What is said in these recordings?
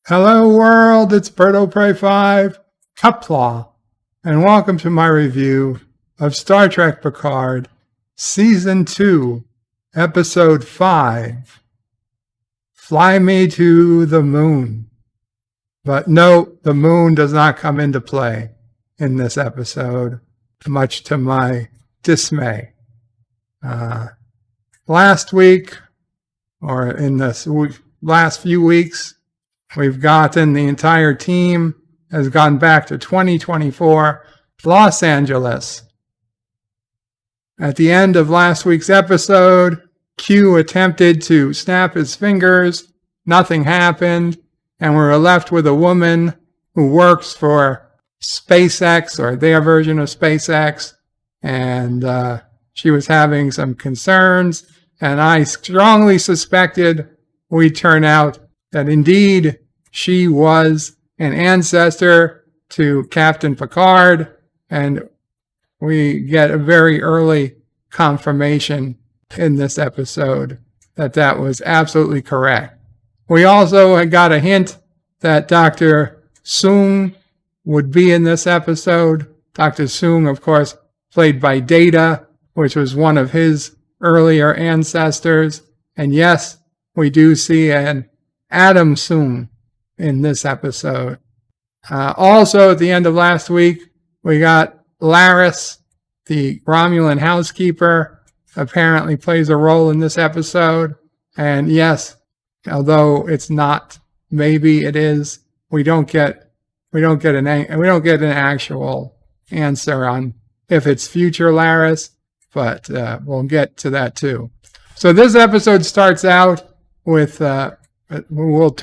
Hello world, it's Birdo Prey 5, Qapla, and welcome to my review of Star Trek Picard, Season 2, Episode 5, Fly Me to the Moon. But no, the moon does not come into play in this episode, much to my dismay. Last week, or in this last few weeks, we've gotten the entire team has gone back to 2024, Los Angeles. At the end of last week's episode, Q attempted to snap his fingers. Nothing happened. And we were left with a woman who works for SpaceX, or their version of SpaceX. And she was having some concerns. And I strongly suspected we'd turn out that indeed she was an ancestor to Captain Picard, and we get a very early confirmation in this episode that that was absolutely correct. We also got a hint that Dr. Soong would be in this episode. Dr. Soong, of course, played by Data, which was one of his earlier ancestors. And yes, we do see an Adam Soong in this episode. Also, at the end of last week, we got Laris, the Romulan housekeeper, apparently plays a role in this episode. And yes, although it's not, maybe it is, we don't get an actual answer on if it's future Laris, but we'll get to that too. So this episode starts out with we'll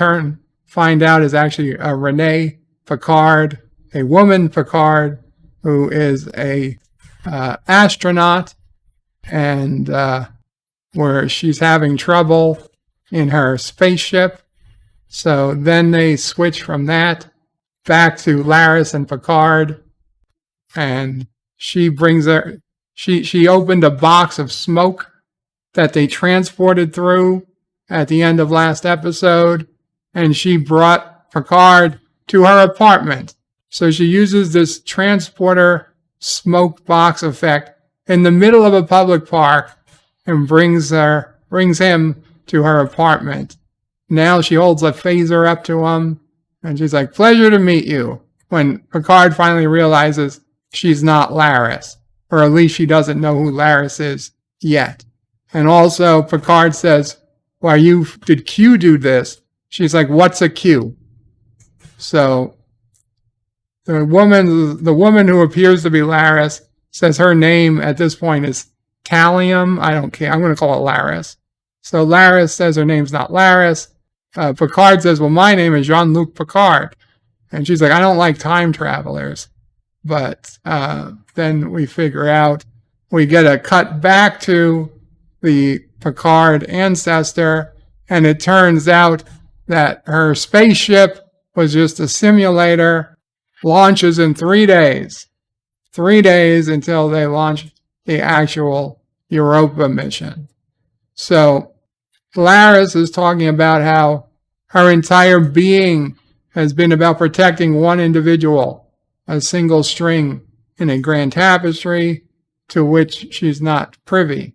find out is actually a Renee Picard, a woman Picard, who is a astronaut, and where she's having trouble in her spaceship. So then they switch from that back to Laris and Picard, and she brings her. She opened a box of smoke that they transported through at the end of last episode, and she brought Picard to her apartment. So she uses this transporter smoke box effect in the middle of a public park and brings him to her apartment. Now she holds a phaser up to him, and she's like, "Pleasure to meet you," when Picard finally realizes she's not Laris, or at least she doesn't know who Laris is yet. And also Picard says, "Why, did Q do this?" She's like, "What's a Q?" So the woman who appears to be Laris says her name at this point is Thallium. I don't care. I'm going to call it Laris. So Laris says her name's not Laris. Picard says, "Well, my name is Jean-luc Picard." And she's like, "I don't like time travelers." But then we figure out, we get a cut back to the Picard ancestor, and it turns out that her spaceship was just a simulator, launches in 3 days. 3 days until they launch the actual Europa mission. So Laris is talking about how her entire being has been about protecting one individual, a single string in a grand tapestry to which she's not privy.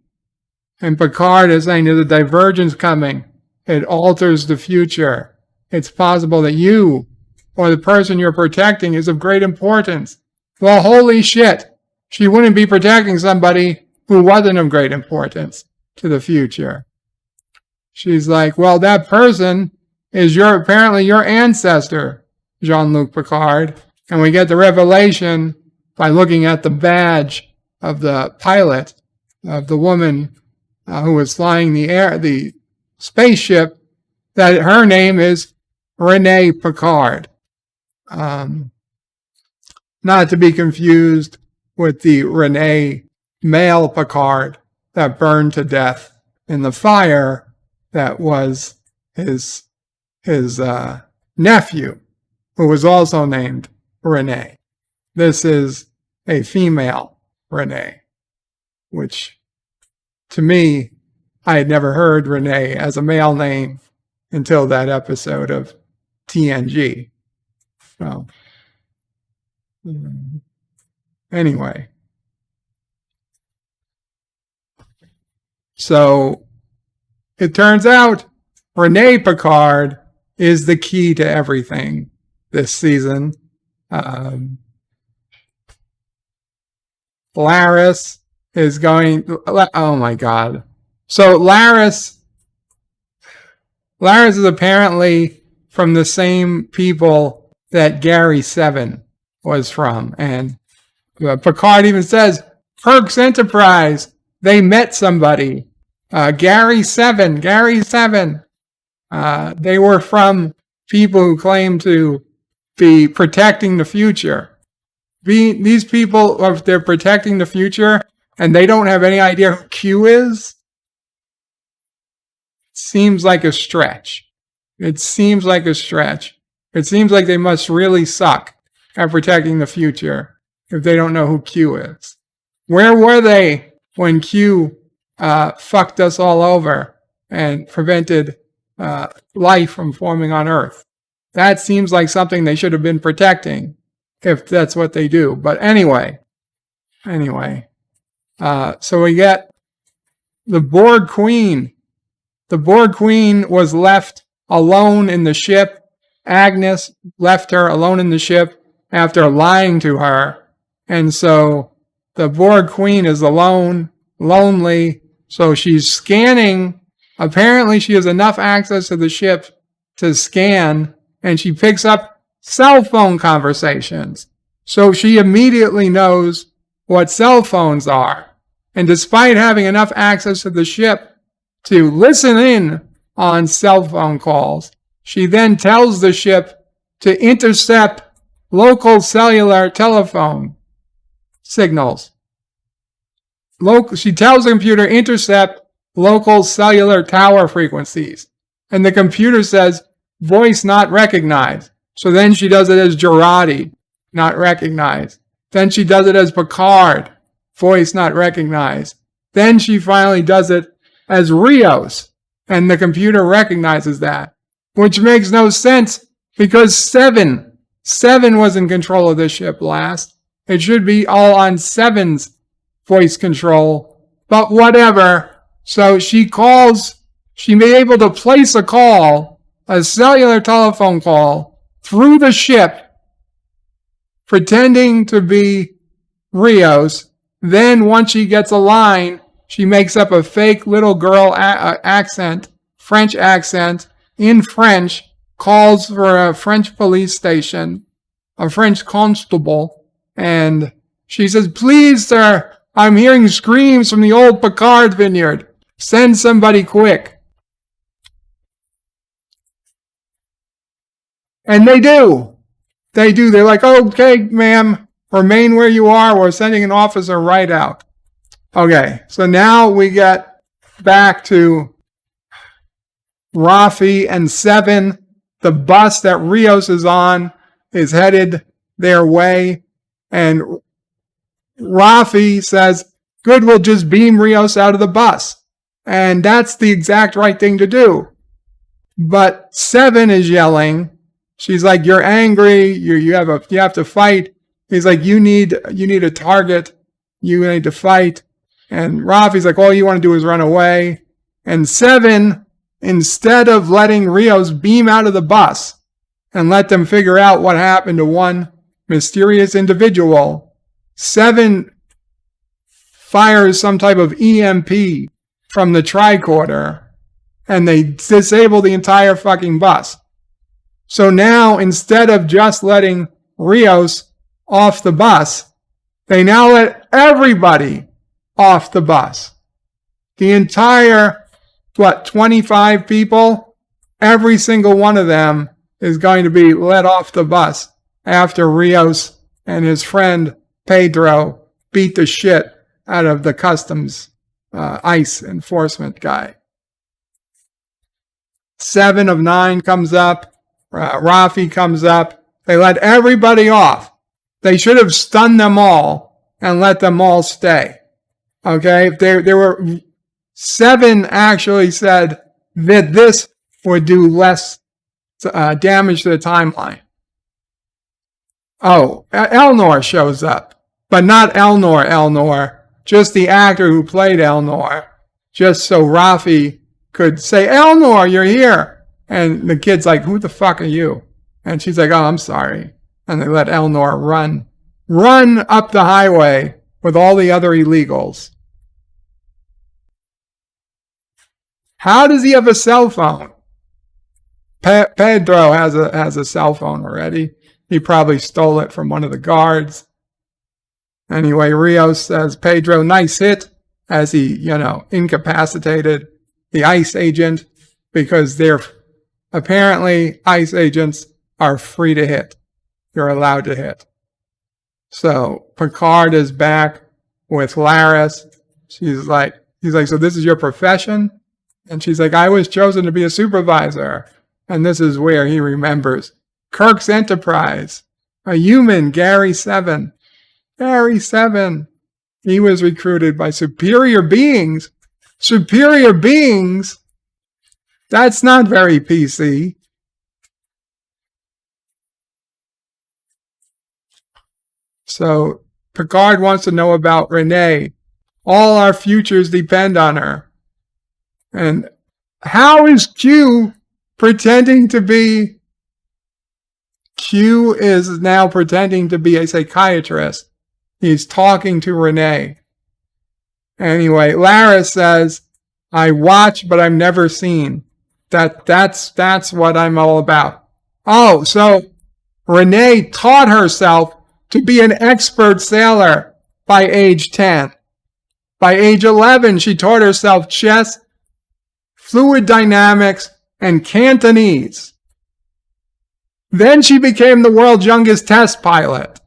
And Picard is saying there's a divergence coming. It alters the future. It's possible that you or the person you're protecting is of great importance. Well, holy shit. She wouldn't be protecting somebody who wasn't of great importance to the future. She's like, "Well, that person is apparently your ancestor, Jean-luc Picard." And we get the revelation by looking at the badge of the pilot, of the woman who was flying the spaceship, that her name is Renee Picard. Not to be confused with the Renee male Picard that burned to death in the fire that was his nephew, who was also named Renee. This is a female Renee, which to me, I had never heard Renee as a male name until that episode of TNG. So, anyway. So, it turns out Renee Picard is the key to everything this season. Laris is going... Oh my god. So, Laris is apparently from the same people that Gary 7 was from. And Picard even says, Kirk's Enterprise, they met somebody. Gary 7. They were from people who claim to be protecting the future. These people, if they're protecting the future and they don't have any idea who Q is, seems like a stretch. It seems like they must really suck at protecting the future if they don't know who Q is. Where were they when Q fucked us all over and prevented life from forming on Earth? That seems like something they should have been protecting if that's what they do. But anyway, so we get the Borg Queen. The Borg Queen was left alone in the ship. Agnes left her alone in the ship after lying to her. And so the Borg Queen is alone, lonely. So she's scanning. Apparently she has enough access to the ship to scan, and she picks up cell phone conversations. So she immediately knows what cell phones are. And despite having enough access to the ship to listen in on cell phone calls, she then tells the ship to intercept local cellular telephone signals. She tells the computer, intercept local cellular tower frequencies. And the computer says, voice not recognized. So then she does it as Jurati, not recognized. Then she does it as Picard, voice not recognized. Then she finally does it as Rios, and the computer recognizes that, which makes no sense because Seven was in control of this ship last. It should be all on Seven's voice control, but whatever. So she may be able to place a call, a cellular telephone call, through the ship, pretending to be Rios. Then once she gets a line, she makes up a fake little girl accent, French accent, in French, calls for a French police station, a French constable, and she says, please, sir, I'm hearing screams from the old Picard vineyard. Send somebody quick. And they do. They're like, okay, ma'am, remain where you are. We're sending an officer right out. Okay, so now we get back to Raffi and Seven. The bus that Rios is on is headed their way. And Raffi says, good, we'll just beam Rios out of the bus. And that's the exact right thing to do. But Seven is yelling. She's like, you're angry. You have to fight. He's like, you need a target. You need to fight. And Raffi's like, all you want to do is run away. And Seven, instead of letting Rios beam out of the bus and let them figure out what happened to one mysterious individual, Seven fires some type of EMP from the tricorder, and they disable the entire fucking bus. So now, instead of just letting Rios off the bus, they now let everybody off the bus. The entire, 25 people, every single one of them is going to be let off the bus after Rios and his friend Pedro beat the shit out of the customs ICE enforcement guy. 7 of 9 comes up. Raffi comes up. They let everybody off. They should have stunned them all and let them all stay. Okay? There were 7 actually said that this would do less damage to the timeline. Oh, Elnor shows up, but not Elnor, just the actor who played Elnor, just so Raffi could say, Elnor, you're here. And the kid's like, who the fuck are you? And she's like, oh, I'm sorry. And they let Elnor run up the highway with all the other illegals. How does he have a cell phone? Pedro has a cell phone already. He probably stole it from one of the guards. Anyway, Rios says, Pedro, nice hit, as he, incapacitated the ICE agent, because they're apparently ICE agents are free to hit. You're allowed to hit. So Picard is back with Laris. He's like, so this is your profession? And she's like, I was chosen to be a supervisor. And this is where he remembers Kirk's Enterprise, a human, Gary 7. Gary 7. He was recruited by superior beings. Superior beings? That's not very PC. So Picard wants to know about Renee. All our futures depend on her. And how is Q pretending to be... Q is now pretending to be a psychiatrist. He's talking to Renee. Anyway, Laris says, I watch, but I've never seen. That's what I'm all about. Oh, so Renee taught herself to be an expert sailor by age 10. By age 11, she taught herself chess, fluid dynamics, and Cantonese. Then she became the world's youngest test pilot.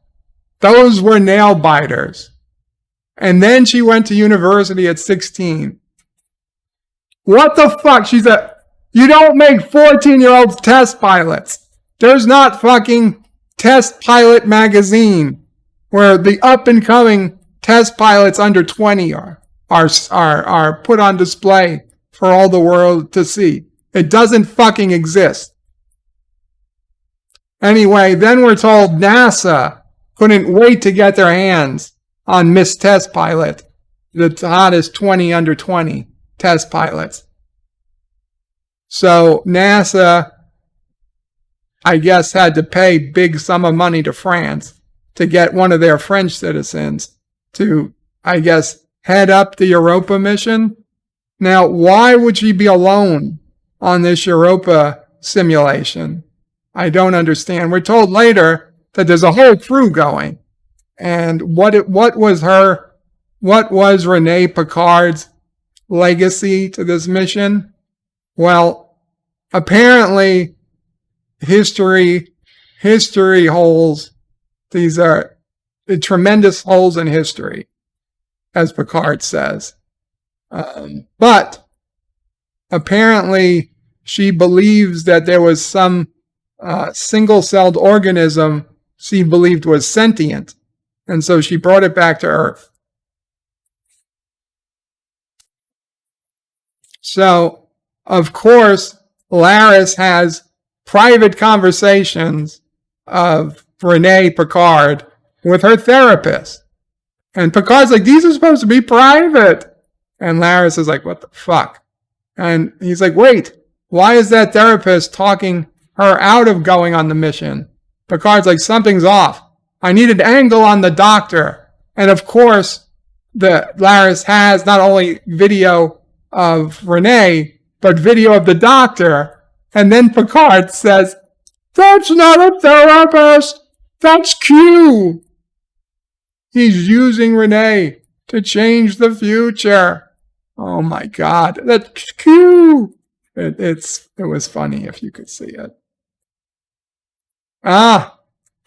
Those were nail biters. And then she went to university at 16. What the fuck? You don't make 14-year-old test pilots. There's not fucking Test Pilot magazine where the up-and-coming test pilots under 20 are put on display for all the world to see. It doesn't fucking exist. Anyway, then we're told NASA couldn't wait to get their hands on Miss Test Pilot, the hottest 20 under 20 test pilots. So NASA, I guess, had to pay big sum of money to France to get one of their French citizens to, I guess, head up the Europa mission. Now, why would she be alone on this Europa simulation? I don't understand. We're told later that there's a whole crew going. And what was Renee Picard's legacy to this mission? Well, apparently history holes. These are tremendous holes in history, as Picard says. But apparently she believes that there was some single-celled organism she believed was sentient. And so she brought it back to Earth. So, of course, Laris has private conversations of Renee Picard with her therapist. And Picard's like, these are supposed to be private. And Laris is like, what the fuck? And he's like, wait, why is that therapist talking her out of going on the mission? Picard's like, something's off. I need an angle on the doctor. And of course, Laris has not only video of Renee, but video of the doctor. And then Picard says, that's not a therapist. That's Q. He's using Renee to change the future. Oh my God. That's Q. It was funny if you could see it.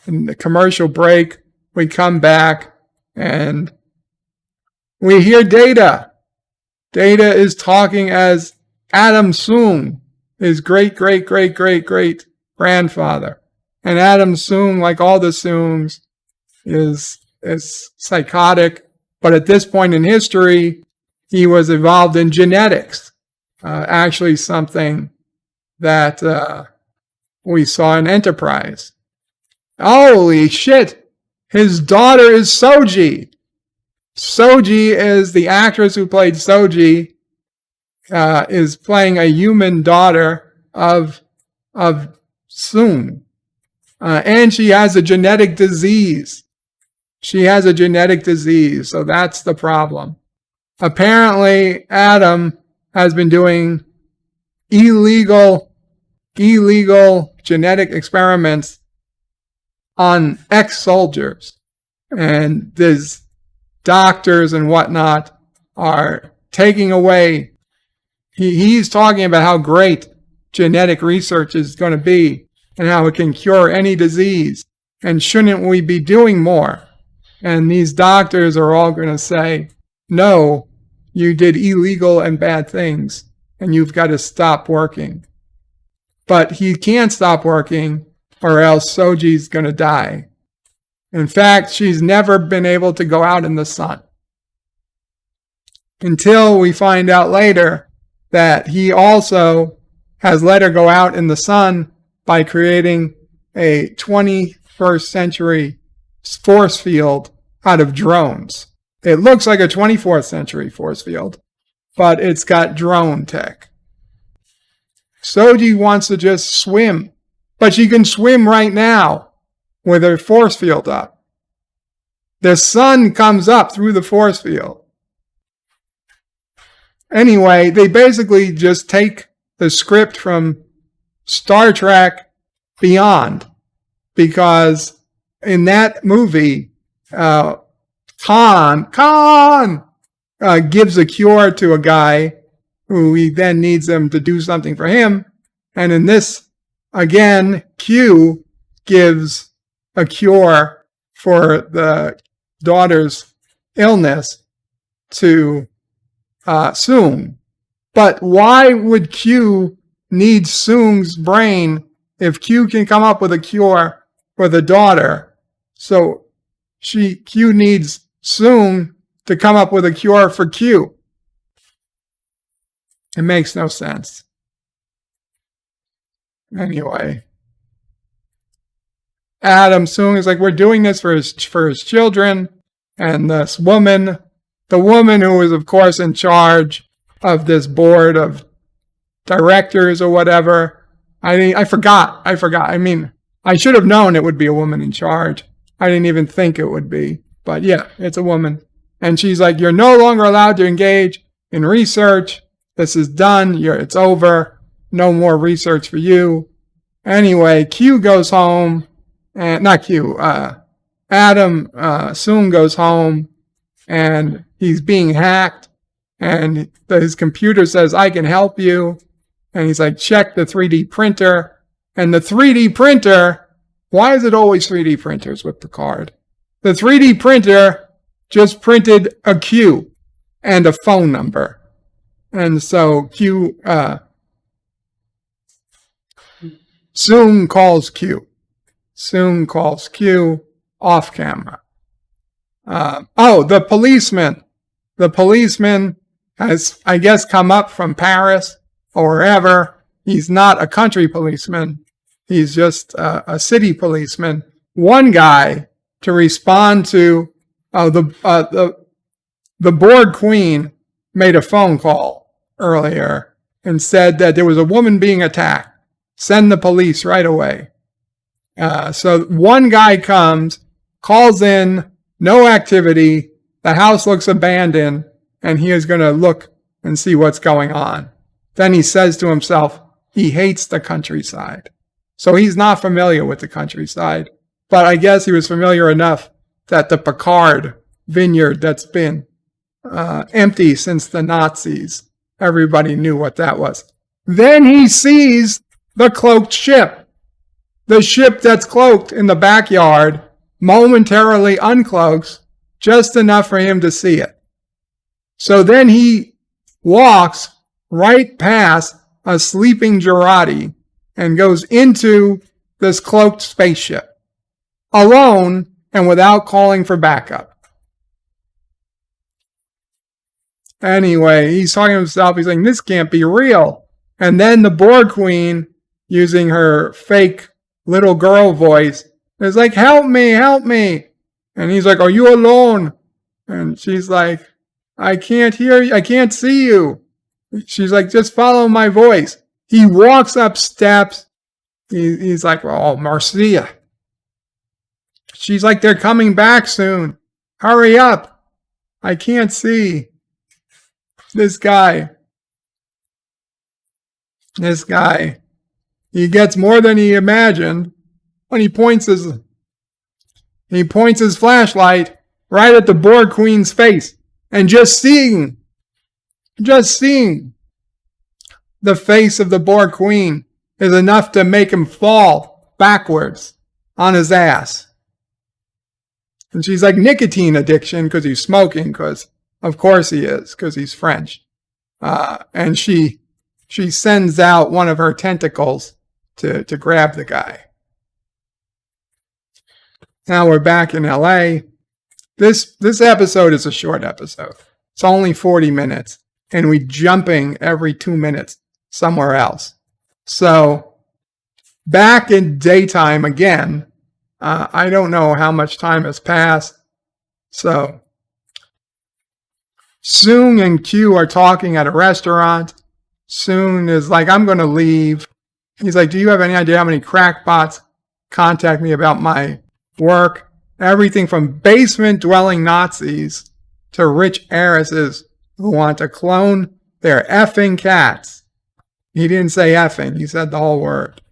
In the commercial break, we come back and we hear Data. Data is talking as Adam Soong, his great-great-great-great-great-grandfather. And Adam Soong, like all the Soongs, is psychotic. But at this point in history, he was involved in genetics. Actually something that we saw in Enterprise. Holy shit! His daughter is Soji. Soji is the actress who played Soji, is playing a human daughter of Soong. And she has a genetic disease. She has a genetic disease, so that's the problem. Apparently, Adam has been doing illegal genetic experiments on ex-soldiers. And these doctors and whatnot are taking away. He's talking about how great genetic research is going to be and how it can cure any disease. And shouldn't we be doing more? And these doctors are all going to say, no, you did illegal and bad things, and you've got to stop working. But he can't stop working, or else Soji's going to die. In fact, she's never been able to go out in the sun. Until we find out later that he also has let her go out in the sun by creating a 21st century force field out of drones. It looks like a 24th century force field, but it's got drone tech. Soji wants to just swim, but she can swim right now with her force field up. The sun comes up through the force field. Anyway, they basically just take the script from Star Trek Beyond, because in that movie, Khan gives a cure to a guy who he then needs him to do something for him. And in this, again, Q gives a cure for the daughter's illness to Soong. But why would Q need Soong's brain if Q can come up with a cure for the daughter? So Q needs Soong to come up with a cure for Q. It makes no sense. Anyway, Soong is like, we're doing this for his children. And this woman, the woman who was, of course, in charge of this board of directors or whatever. I forgot. I mean, I should have known it would be a woman in charge. I didn't even think it would be. But yeah, it's a woman. And she's like, you're no longer allowed to engage in research. This is done. It's over. No more research for you. Anyway, Q goes home. And not Q. Soong goes home. And he's being hacked. And his computer says, I can help you. And he's like, check the 3D printer. And the 3D printer, why is it always 3D printers with Picard? The 3D printer just printed a Q and a phone number. And so Soong calls Q. Soong calls Q off camera. The policeman. The policeman has, I guess, come up from Paris or wherever. He's not a country policeman. He's just a city policeman. One guy to respond to the Borg Queen made a phone call earlier and said that there was a woman being attacked. Send the police right away. So one guy comes, calls in, no activity. The house looks abandoned, and he is going to look and see what's going on. Then he says to himself, he hates the countryside. So he's not familiar with the countryside. But I guess he was familiar enough that the Picard vineyard that's been empty since the Nazis, everybody knew what that was. Then he sees the cloaked ship. The ship that's cloaked in the backyard momentarily uncloaks just enough for him to see it. So then he walks right past a sleeping Jurati and goes into this cloaked spaceship alone and without calling for backup. Anyway, he's talking to himself. He's like, this can't be real. And then the Borg Queen using her fake little girl voice. It's like, help me, help me. And he's like, are you alone? And she's like, I can't hear you. I can't see you. She's like, just follow my voice. He walks up steps. He's like, oh, Marcia. She's like, they're coming back soon. Hurry up. I can't see. This guy, he gets more than he imagined when he points his flashlight right at the Borg Queen's face. And just seeing the face of the Borg Queen is enough to make him fall backwards on his ass. And she's like, nicotine addiction, because he's smoking, because of course he is, because he's French. And she sends out one of her tentacles to grab the guy. Now we're back in LA. This episode is a short episode. It's only 40 minutes, and we're jumping every 2 minutes somewhere else. So back in daytime again. I don't know how much time has passed. So Soong and Q are talking at a restaurant. Soong is like, I'm going to leave. He's like, do you have any idea how many crackpots contact me about my work? Everything from basement-dwelling Nazis to rich heiresses who want to clone their effing cats. He didn't say effing. He said the whole word.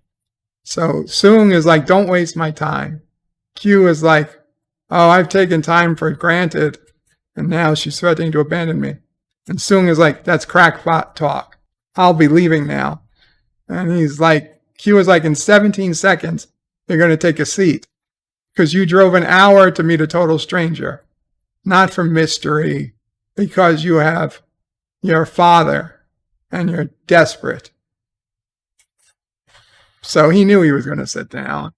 So Soong is like, don't waste my time. Q is like, oh, I've taken time for granted, and now she's threatening to abandon me. And Soong is like, that's crackpot talk. I'll be leaving now. And he's like, Q is like, in 17 seconds, you're going to take a seat. Because you drove an hour to meet a total stranger. Not for mystery, because you have your father and you're desperate. So he knew he was going to sit down.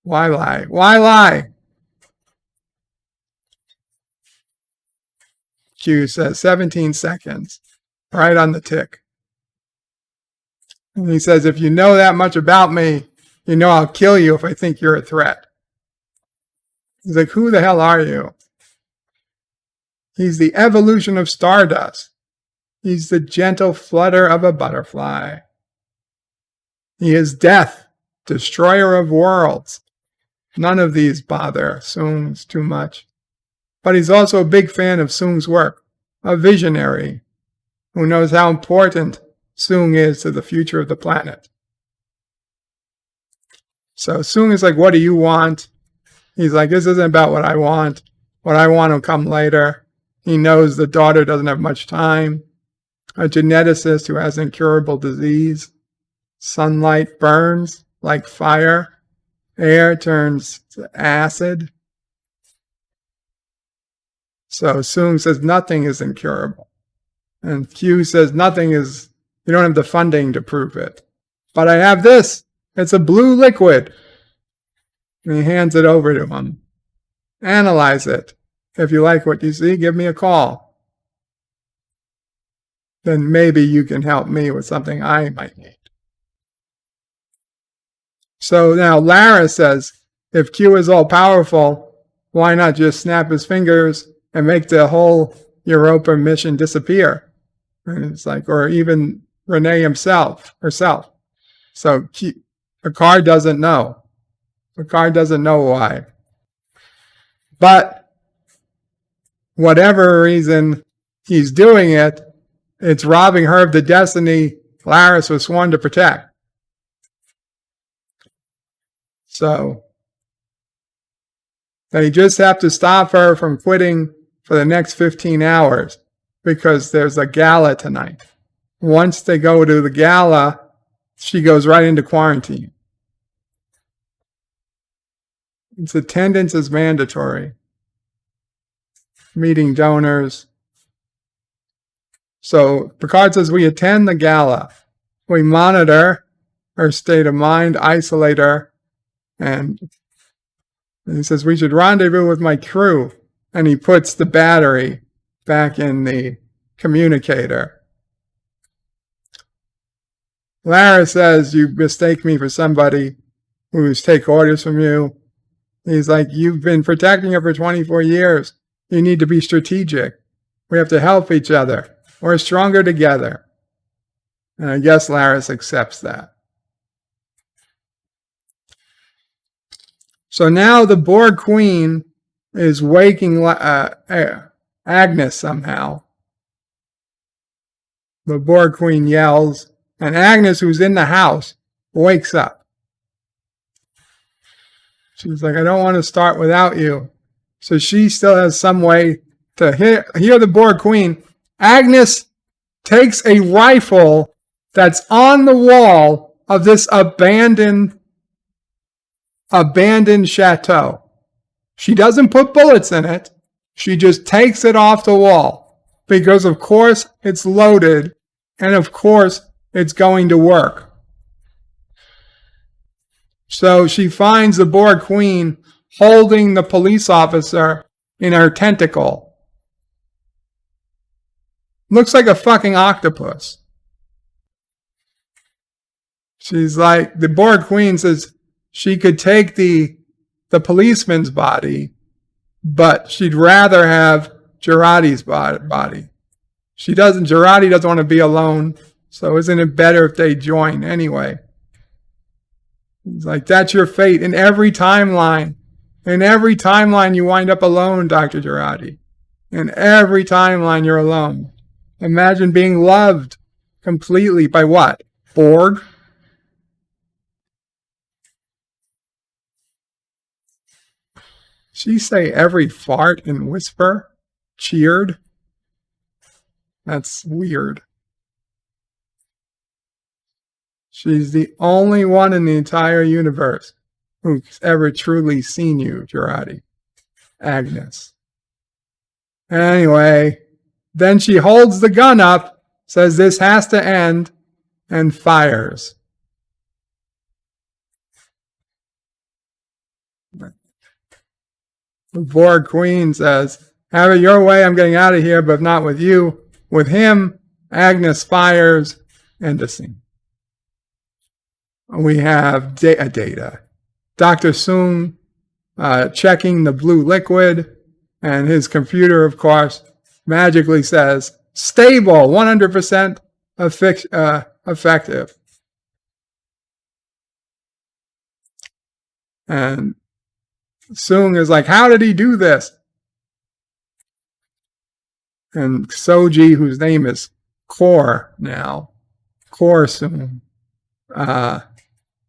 Why lie? Why lie? Q says 17 seconds, right on the tick. And he says, if you know that much about me, you know I'll kill you if I think you're a threat. He's like, who the hell are you? He's the evolution of stardust. He's the gentle flutter of a butterfly. He is death, destroyer of worlds. None of these bother Soong's too much. But he's also a big fan of Soong's work, a visionary who knows how important Soong is to the future of the planet. So Soong is like, what do you want? He's like, this isn't about what I want. What I want will come later. He knows the daughter doesn't have much time. A geneticist who has incurable disease. Sunlight burns like fire. Air turns to acid. So Soong says nothing is incurable. And Q says nothing is, you don't have the funding to prove it. But I have this. It's a blue liquid. And he hands it over to him. Analyze it. If you like what you see, give me a call. Then maybe you can help me with something I might need. So now Laris says, if Q is all powerful, why not just snap his fingers and make the whole Europa mission disappear? And it's like, or even Renee herself. So Picard doesn't know. Picard doesn't know why. But whatever reason he's doing it, it's robbing her of the destiny Laris was sworn to protect. So they just have to stop her from quitting for the next 15 hours because there's a gala tonight. Once they go to the gala, she goes right into quarantine. Its attendance is mandatory. Meeting donors. So Picard says, we attend the gala. We monitor her state of mind, isolate her, and he says, we should rendezvous with my crew. And he puts the battery back in the communicator. Laris says, you mistake me for somebody who's take orders from you. He's like, you've been protecting her for 24 years. You need to be strategic. We have to help each other. We're stronger together. And I guess Laris accepts that. So now the Borg Queen is waking Agnes somehow. The Borg Queen yells, and Agnes, who's in the house, wakes up. She's like, I don't want to start without you. So she still has some way to hear the Borg Queen. Agnes takes a rifle that's on the wall of this abandoned chateau. She doesn't put bullets in it. She just takes it off the wall because, of course, it's loaded and, of course, it's going to work. So she finds the Borg Queen holding the police officer in her tentacle. Looks like a fucking octopus. She's like, the Borg Queen says she could take the policeman's body, but she'd rather have Jurati's body. Jurati doesn't want to be alone, so isn't it better if they join anyway? He's like, that's your fate. In every timeline you wind up alone, Dr. Jurati. In every timeline you're alone. Imagine being loved completely by what? Borg? She say every fart and whisper cheered? That's weird. She's the only one in the entire universe who's ever truly seen you, Jurati. Agnes. Anyway, then she holds the gun up, says this has to end, and fires. The Borg Queen says, have it your way, I'm getting out of here, but not with you. With him, Agnes fires, end of scene. We have data. Dr. Soong checking the blue liquid, and his computer, of course, magically says, stable, 100% effective. And Soong is like, how did he do this? And Soji, whose name is Soong,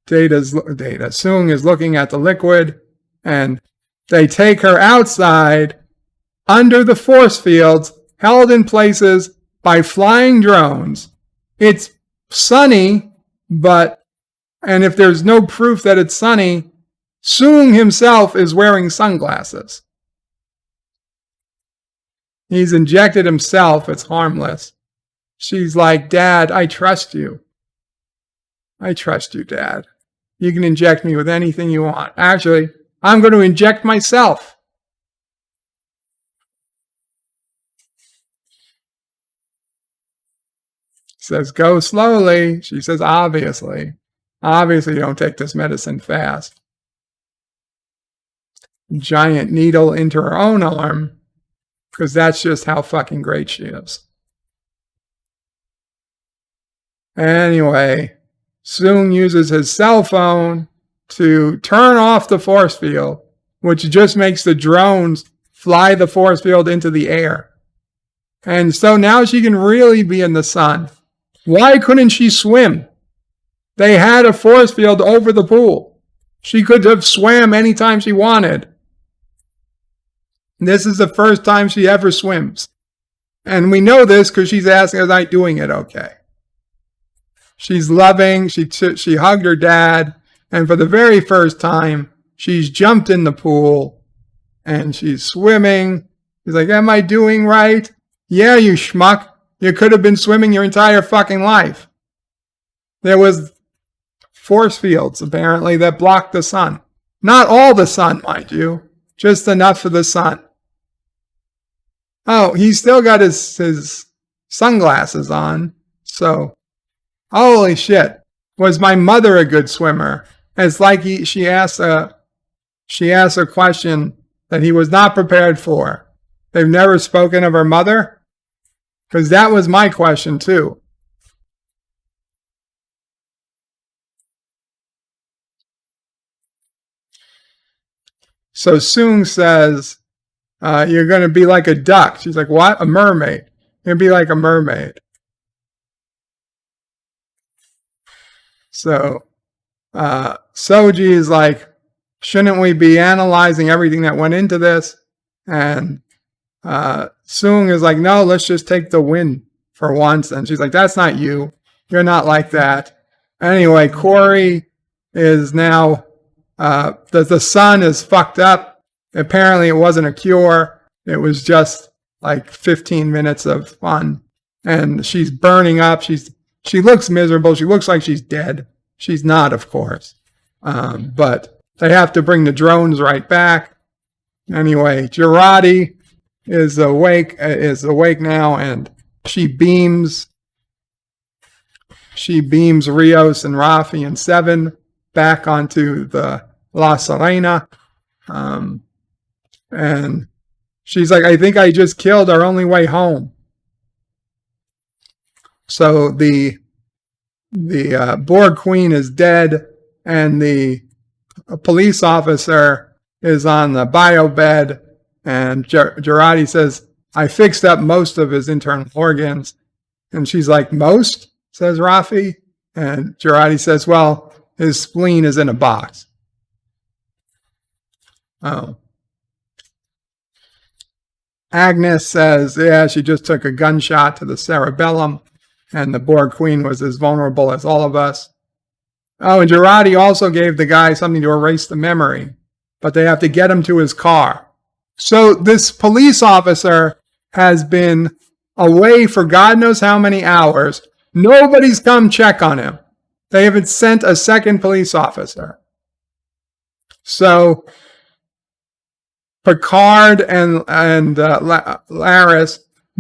Soong is looking at the liquid, and they take her outside under the force fields held in places by flying drones. It's sunny, and if there's no proof that it's sunny, Soong himself is wearing sunglasses. He's injected himself. It's harmless. She's like, Dad, I trust you. I trust you, Dad. You can inject me with anything you want. Actually, I'm going to inject myself. He says, go slowly. She says, obviously. Obviously, you don't take this medicine fast. Giant needle into her own arm, because that's just how fucking great she is. Anyway, Soong uses his cell phone to turn off the force field, which just makes the drones fly the force field into the air. And so now she can really be in the sun. Why couldn't she swim? They had a force field over the pool. She could have swam anytime she wanted. This is the first time she ever swims. And we know this because she's asking, am I doing it okay? She's loving, she hugged her dad, and for the very first time, she's jumped in the pool, and she's swimming. She's like, am I doing right? Yeah, you schmuck. You could have been swimming your entire fucking life. There was force fields, apparently, that blocked the sun. Not all the sun, mind you. Just enough for the sun. Oh, he's still got his sunglasses on. So, holy shit. Was my mother a good swimmer? And it's like she asked a question that he was not prepared for. They've never spoken of her mother? Because that was my question too. So Soong says, you're going to be like a duck. She's like, what? A mermaid. You're going to be like a mermaid. So Soji is like, shouldn't we be analyzing everything that went into this? And Soong is like, no, let's just take the win for once. And she's like, that's not you. You're not like that. Anyway, Corey is now, the sun is fucked up. Apparently it wasn't a cure. It was just like 15 minutes of fun. And she's burning up. She looks miserable. She looks like she's dead. She's not, of course. But they have to bring the drones right back. Anyway, Jurati is awake now, and she beams Rios and Raffi and Seven back onto the La Serena. And she's like, I think I just killed our only way home. So the Borg Queen is dead, and the police officer is on the bio bed, and Jurati says, I fixed up most of his internal organs. And she's like, most? Says Raffi. And Jurati says, well, his spleen is in a box. Oh. Agnes says, yeah, she just took a gunshot to the cerebellum, and the Borg Queen was as vulnerable as all of us. Oh, and Jurati also gave the guy something to erase the memory, but they have to get him to his car. So this police officer has been away for God knows how many hours. Nobody's come check on him. They haven't sent a second police officer. So Picard and Laris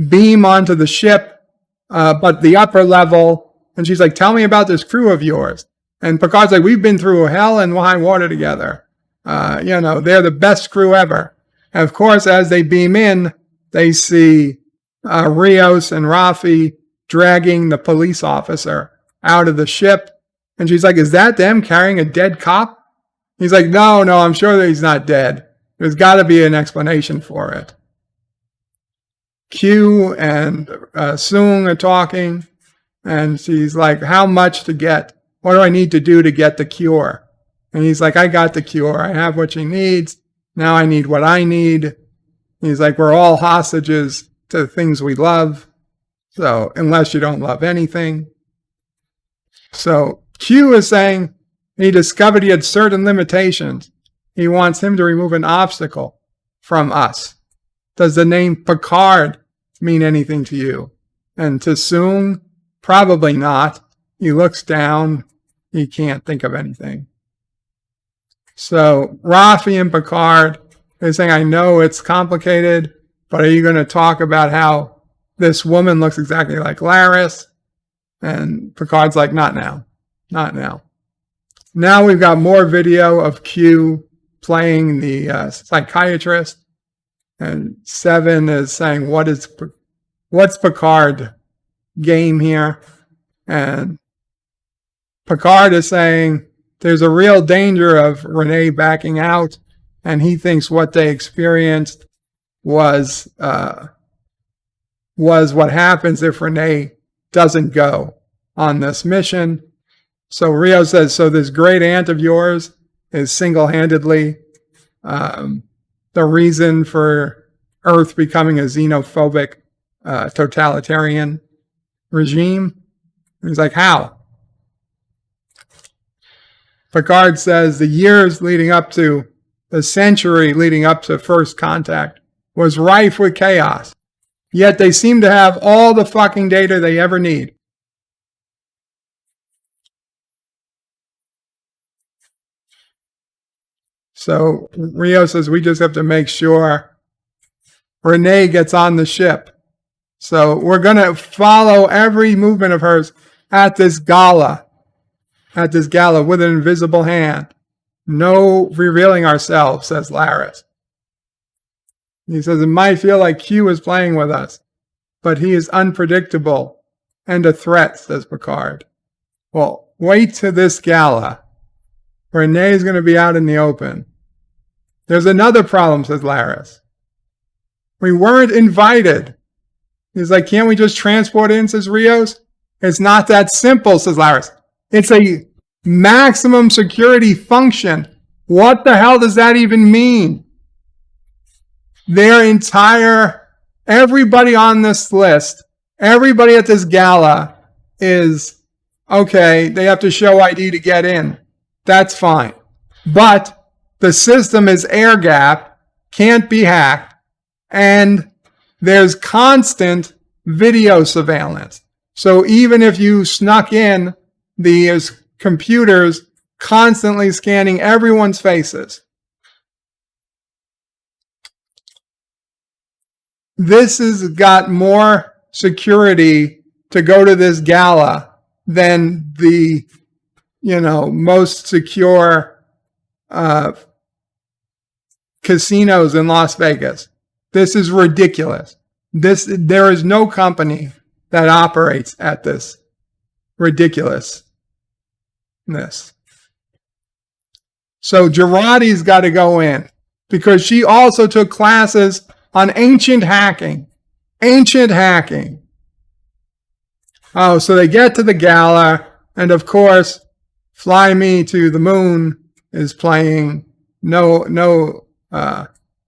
beam onto the ship, but the upper level, and she's like, tell me about this crew of yours. And Picard's like, we've been through hell and high water together. They're the best crew ever. And of course, as they beam in, they see Rios and Raffi dragging the police officer out of the ship. And she's like, is that them carrying a dead cop? He's like, no, I'm sure that he's not dead. There's got to be an explanation for it. Q and Soong are talking, and she's like, how much to get? What do I need to do to get the cure? And he's like, I got the cure. I have what she needs. Now I need what I need. He's like, we're all hostages to the things we love. So unless you don't love anything. So Q is saying he discovered he had certain limitations. He wants him to remove an obstacle from us. Does the name Picard mean anything to you? And to Soong, probably not. He looks down. He can't think of anything. So Raffi and Picard, they're saying, I know it's complicated, but are you going to talk about how this woman looks exactly like Laris? And Picard's like, not now. Not now. Now we've got more video of Q playing the psychiatrist. And Seven is saying, what's Picard game here? And Picard is saying, there's a real danger of Renee backing out, and he thinks what they experienced was what happens if Renee doesn't go on this mission. So Rios says, so this great aunt of yours is single-handedly the reason for Earth becoming a xenophobic, totalitarian regime? He's like, how? Picard says the century leading up to first contact was rife with chaos. Yet they seem to have all the fucking data they ever need. So Rios says we just have to make sure Renee gets on the ship. So we're going to follow every movement of hers at this gala. at this gala with an invisible hand. No revealing ourselves, says Laris. He says, it might feel like Q is playing with us, but he is unpredictable and a threat, says Picard. Well, wait to this gala. Renee is going to be out in the open. There's another problem, says Laris. We weren't invited. He's like, can't we just transport in, says Rios? It's not that simple, says Laris. It's a maximum security function. What the hell does that even mean? Everybody on this list, everybody at this gala is, okay, they have to show ID to get in. That's fine. But the system is air gap, can't be hacked, and there's constant video surveillance. So even if you snuck in, these computers constantly scanning everyone's faces. This has got more security to go to this gala than the, most secure casinos in Las Vegas. This is ridiculous. There is no company that operates at this ridiculousness. So Jurati's got to go in because she also took classes on ancient hacking. Ancient hacking. Oh, so they get to the gala, and of course, Fly Me to the Moon is playing. No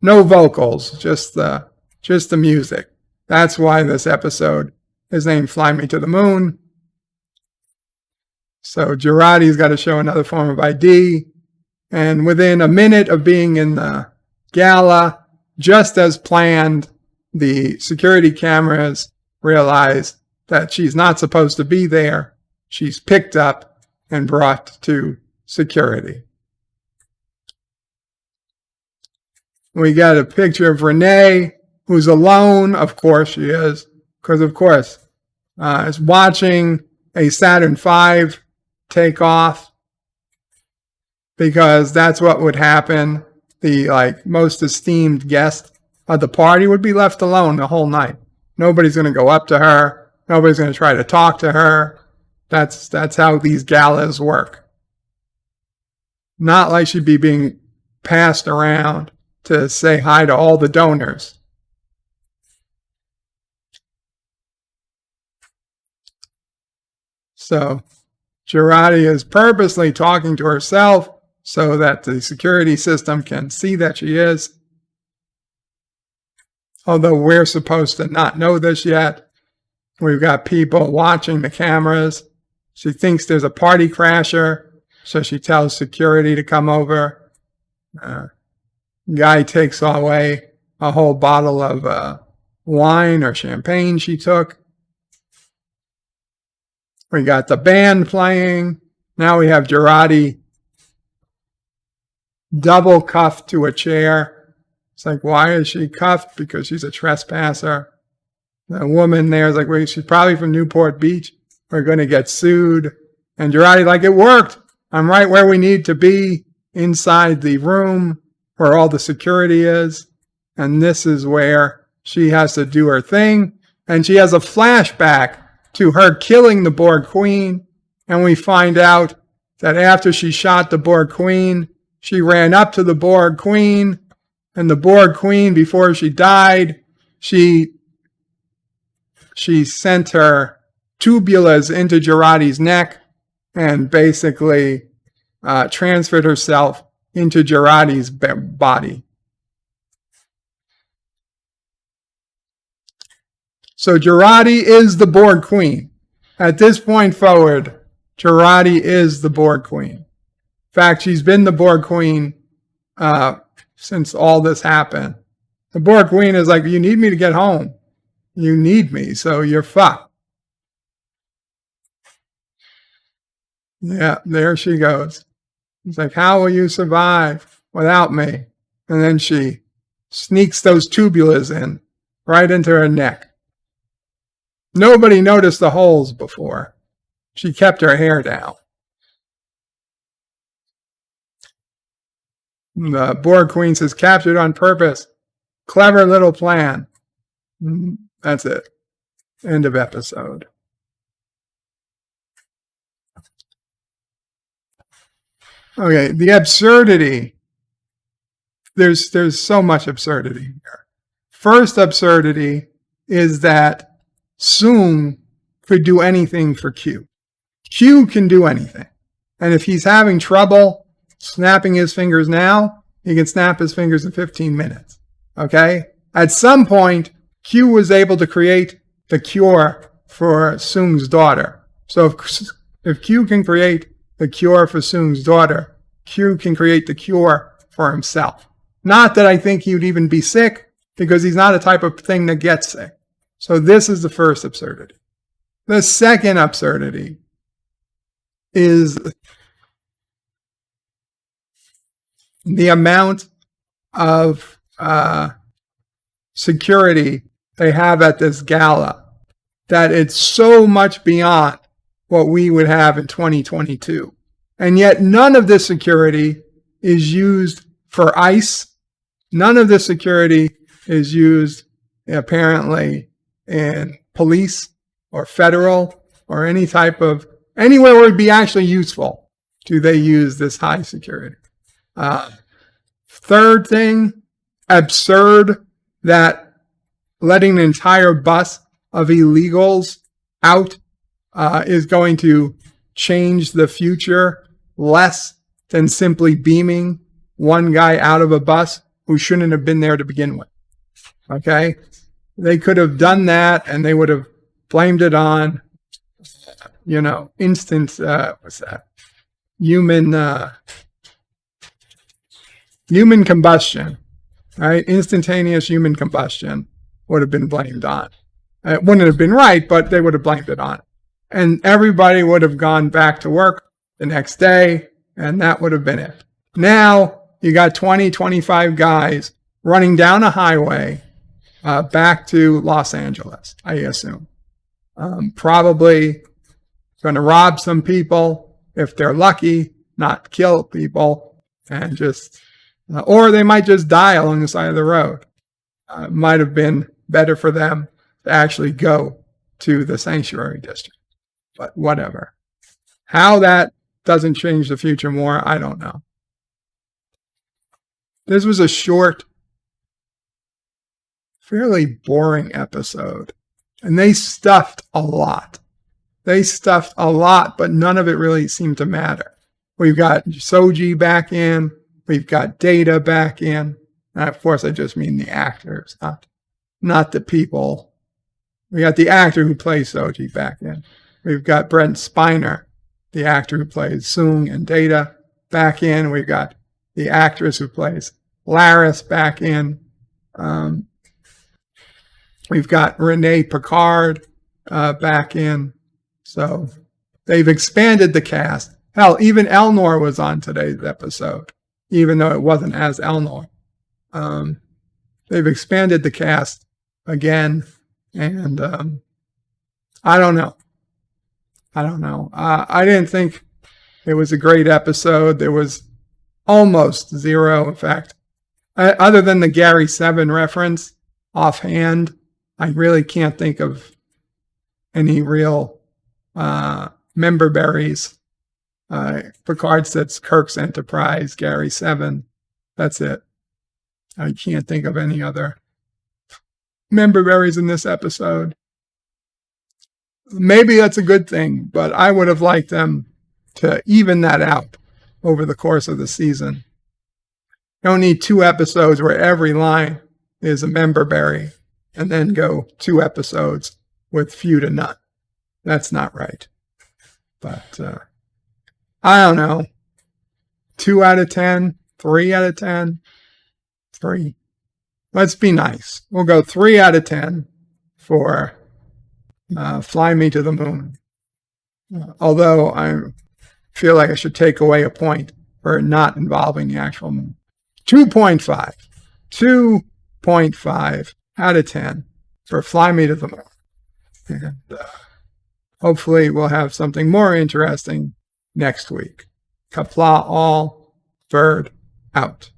vocals, just the music. That's why this episode is named Fly Me to the Moon. So Jurati's got to show another form of ID, and within a minute of being in the gala, just as planned, the security cameras realize that she's not supposed to be there. She's picked up and brought to security. We got a picture of Renee, who's alone. Of course she is, because of course, is watching a Saturn V take off, because that's what would happen. The most esteemed guest of the party would be left alone the whole night. Nobody's going to go up to her. Nobody's going to try to talk to her. That's how these galas work. Not like she'd be being passed around to say hi to all the donors. So Jurati is purposely talking to herself so that the security system can see that she is. Although we're supposed to not know this yet. We've got people watching the cameras. She thinks there's a party crasher, so she tells security to come over. Guy takes away a whole bottle of wine or champagne she took. We got the band playing. Now we have Jurati double cuffed to a chair. It's like, why is she cuffed? Because she's a trespasser. The woman there is like, well, she's probably from Newport Beach. We're going to get sued. And Jurati, it worked. I'm right where we need to be, inside the room where all the security is. And this is where she has to do her thing. And she has a flashback to her killing the Borg Queen. And we find out that after she shot the Borg Queen, she ran up to the Borg Queen. And the Borg Queen, before she died, she sent her tubulas into Jurati's neck and basically transferred herself into Jurati's body. So Jurati is the Borg Queen. At this point forward, Jurati is the Borg Queen. In fact, she's been the Borg Queen since all this happened. The Borg Queen is like, you need me to get home. You need me, so you're fucked. Yeah, there she goes. It's like, how will you survive without me? And then she sneaks those tubulas in, right into her neck. Nobody noticed the holes before. She kept her hair down. The Borg Queen says, captured on purpose. Clever little plan. That's it. End of episode. Okay, the absurdity. There's so much absurdity here. First absurdity is that Soong could do anything for Q. Q can do anything. And if he's having trouble snapping his fingers now, he can snap his fingers in 15 minutes. Okay? At some point, Q was able to create the cure for Soong's daughter. So if Q can create the cure for Soong's daughter, Q can create the cure for himself. Not that I think he would even be sick, because he's not a type of thing that gets sick. So this is the first absurdity. The second absurdity is the amount of security they have at this gala, that it's so much beyond what we would have in 2022. And yet none of this security is used for ICE. None of this security is used apparently in police or federal or any type of, anywhere where it would be actually useful do they use this high security. Third thing, absurd that letting an entire bus of illegals out is going to change the future less than simply beaming one guy out of a bus who shouldn't have been there to begin with. Okay? They could have done that and they would have blamed it on, instant, human combustion, right? Instantaneous human combustion would have been blamed on. It wouldn't have been right, but they would have blamed it on. And everybody would have gone back to work the next day, and that would have been it. Now, you got 20, 25 guys running down a highway back to Los Angeles, I assume. Probably going to rob some people, if they're lucky, not kill people, and just, or they might just die along the side of the road. Might have been better for them to actually go to the sanctuary district, but whatever. How that doesn't change the future more, I don't know. This was a short, fairly boring episode, and they stuffed a lot. But none of it really seemed to matter. We've got Soji back in. We've got Data back in. And of course, I just mean the actors, not the people. We got the actor who plays Soji back in. We've got Brent Spiner, the actor who plays Soong and Data, back in. We've got the actress who plays Laris back in. We've got Renee Picard back in. So they've expanded the cast. Hell, even Elnor was on today's episode, even though it wasn't as Elnor. They've expanded the cast again, and I don't know. I didn't think it was a great episode. There was almost zero, in fact. Other than the Gary 7 reference, offhand, I really can't think of any real member berries. Picard says Kirk's Enterprise, Gary 7. That's it. I can't think of any other member berries in this episode. Maybe that's a good thing, but I would have liked them to even that out over the course of the season. You don't need 2 episodes where every line is a member berry and then go 2 episodes with few to none. That's not right. But I don't know. 2 out of 10, 3 out of 10, 3. Let's be nice. We'll go 3 out of 10 for Fly Me to the Moon. Although I feel like I should take away a point for not involving the actual moon. 2.5. 2.5 out of 10 for Fly Me to the Moon. And hopefully we'll have something more interesting next week. Qapla all, Hurd out.